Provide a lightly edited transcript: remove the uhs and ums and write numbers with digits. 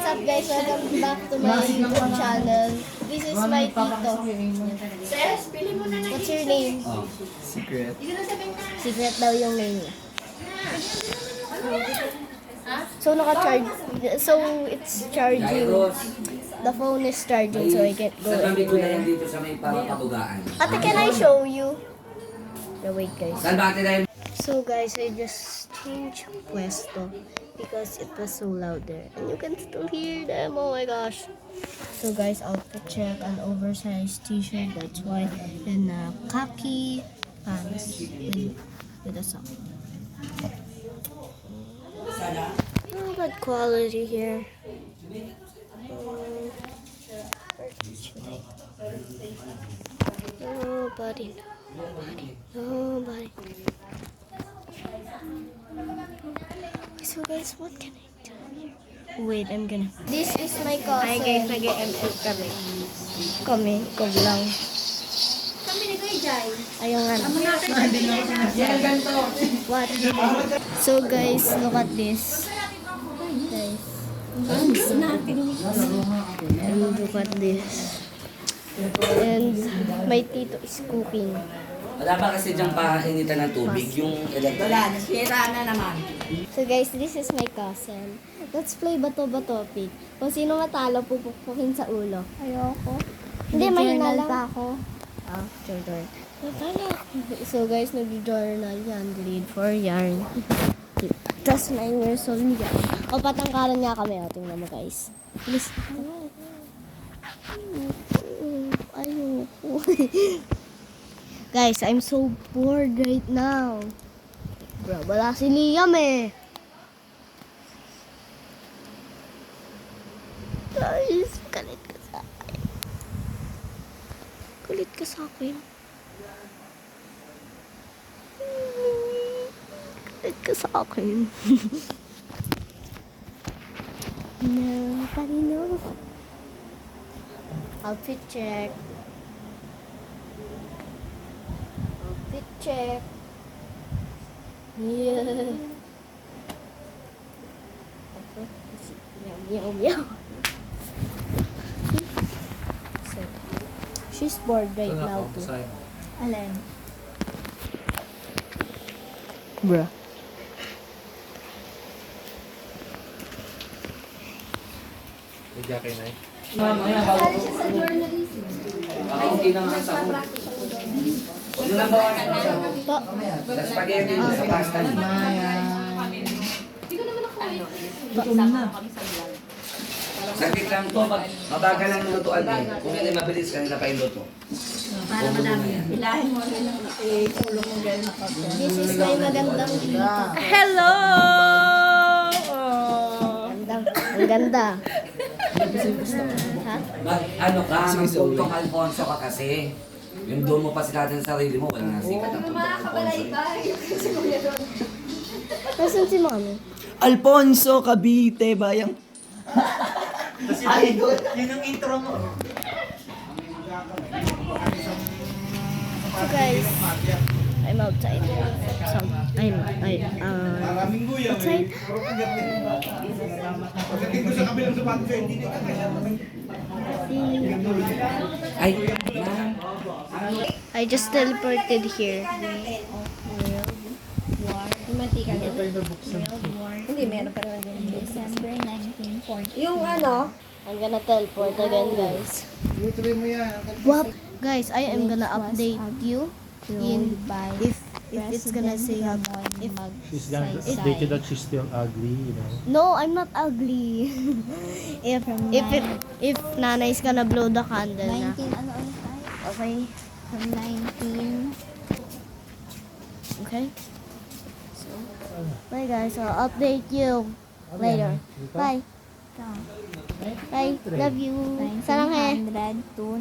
up guys? Welcome back to my YouTube channel. This is my tito. What's your name? Secret. Secret daw yung name niya. So naka-charge. So it's charging. The phone is charging so I can't go anywhere. dito sa may papabugaan. Ate, can I show you? No, wait guys. Saan ba natin So guys, I just changed pwesto because it was so loud there. And you can still hear them. Oh my gosh. So guys, outfit check, an oversized t-shirt, that's why. And khaki pants with a sock. Oh, good quality here. Nobody. So guys, what can I do here? Wait, I'm gonna... This is my cousin. Hi guys, nag-ML kami. Kami, ikaw lang. Kami ni Kuya Jai. Ayaw nga. What? So guys, look at this. Guys. And look at this. And my tito is cooking. Wala ba kasi diyang painitan ng tubig? Yung electric? Wala, nasira na naman. So guys, this is my cousin. Let's play bato-bato pig. Kung sino matalo, pupukpukin sa ulo. Ayoko. Hindi, mahina lang. Ako. Journal. So guys, nag-journal yan. Read for yarn. Just 9 years old yan. O, patangkaran niya kami. O, tingnan mo guys. Please. Ayoko. Guys, I'm so bored right now. Bro, wala si Liam eh. Guys, galit ka sa akin. Galit ka sa akin. Galit ka sa akin. Nobody knows. Outfit check. Outfit check. Yeah. Meow, meow. So, she's bored right now too. Alin? Bruh. Mamaya, hindi na nga sa ako. Huwag lang ba sa spaghetti sa pasta niya. Saglit lang to, mabagal lang lutuan eh. Kung hindi mabilis kanila pa yung luto. Para madami. Ilahin mo rin ang tulong mo dahil nakapagod. This is my magandang tita. Hello! Ang ganda. Ha? Ano ka, magpuntong Alfonso ka kasi. Yung doon mo pa sikat ng sarili mo, walang nasikat ang puntong Alfonso. Nasaan si mami? Alfonso, Cavite, bayang. Ay, yun ang intro mo. So guys, I'm outside. So, outside. Ay, ma'am. I just teleported here. Hindi, meron pa rin din. December 1940. Yung ano? I'm gonna teleport again, guys. What? Guys, I am gonna update you in if it's gonna say if She's gonna update you that she's still ugly, you know. no, I'm not ugly. if Nanay's gonna blow the candle na. 19, ano tayo? Okay. From 19. Okay. So, bye guys. I'll update you later. Bye. Bye. Love you. Sarang he. 1900 to